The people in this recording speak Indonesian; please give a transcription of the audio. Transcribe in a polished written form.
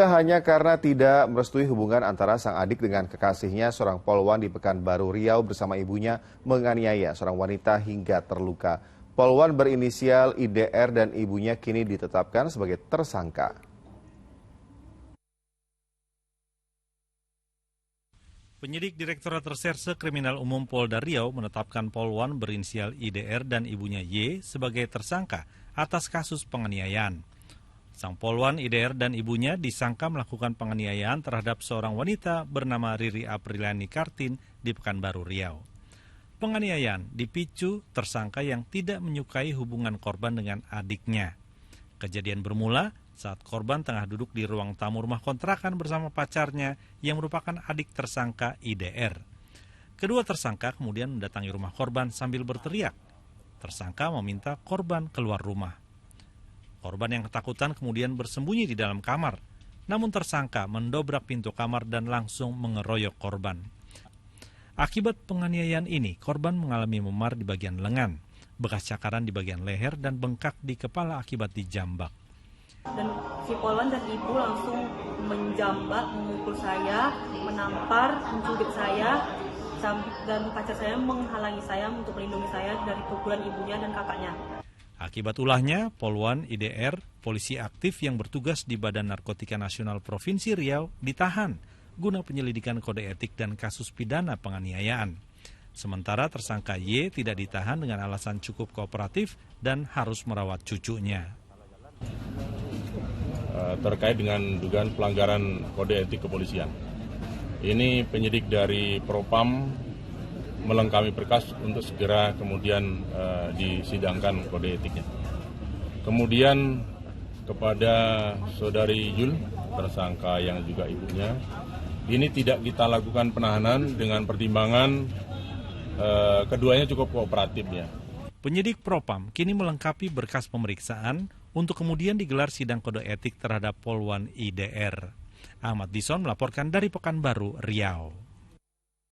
Diduga hanya karena tidak merestui hubungan antara sang adik dengan kekasihnya, seorang polwan di Pekanbaru Riau bersama ibunya menganiaya seorang wanita hingga terluka. Polwan berinisial IDR dan ibunya kini ditetapkan sebagai tersangka. Penyidik Direktorat Reserse Kriminal Umum Polda Riau menetapkan polwan berinisial IDR dan ibunya Y sebagai tersangka atas kasus penganiayaan. Sang polwan IDR dan ibunya disangka melakukan penganiayaan terhadap seorang wanita bernama Riri Apriliani Kartin di Pekanbaru Riau. Penganiayaan dipicu tersangka yang tidak menyukai hubungan korban dengan adiknya. Kejadian bermula saat korban tengah duduk di ruang tamu rumah kontrakan bersama pacarnya yang merupakan adik tersangka IDR. Kedua tersangka kemudian mendatangi rumah korban sambil berteriak. Tersangka meminta korban keluar rumah. Korban yang ketakutan kemudian bersembunyi di dalam kamar. Namun tersangka mendobrak pintu kamar dan langsung mengeroyok korban. Akibat penganiayaan ini, korban mengalami memar di bagian lengan, bekas cakaran di bagian leher, dan bengkak di kepala akibat dijambak. Dan si polwan dan ibu langsung menjambak, memukul saya, menampar, mencubit saya, dan pacar saya menghalangi saya untuk melindungi saya dari pukulan ibunya dan kakaknya. Akibat ulahnya, polwan IDR, polisi aktif yang bertugas di Badan Narkotika Nasional Provinsi Riau, ditahan guna penyelidikan kode etik dan kasus pidana penganiayaan. Sementara tersangka Y tidak ditahan dengan alasan cukup kooperatif dan harus merawat cucunya. Terkait dengan dugaan pelanggaran kode etik kepolisian. Ini penyidik dari Propam melengkapi berkas untuk segera kemudian disidangkan kode etiknya. Kemudian kepada saudari Yul, tersangka yang juga ibunya, ini tidak kita lakukan penahanan dengan pertimbangan keduanya cukup kooperatif ya. Penyidik Propam kini melengkapi berkas pemeriksaan untuk kemudian digelar sidang kode etik terhadap polwan IDR. Ahmad Dison melaporkan dari Pekanbaru, Riau.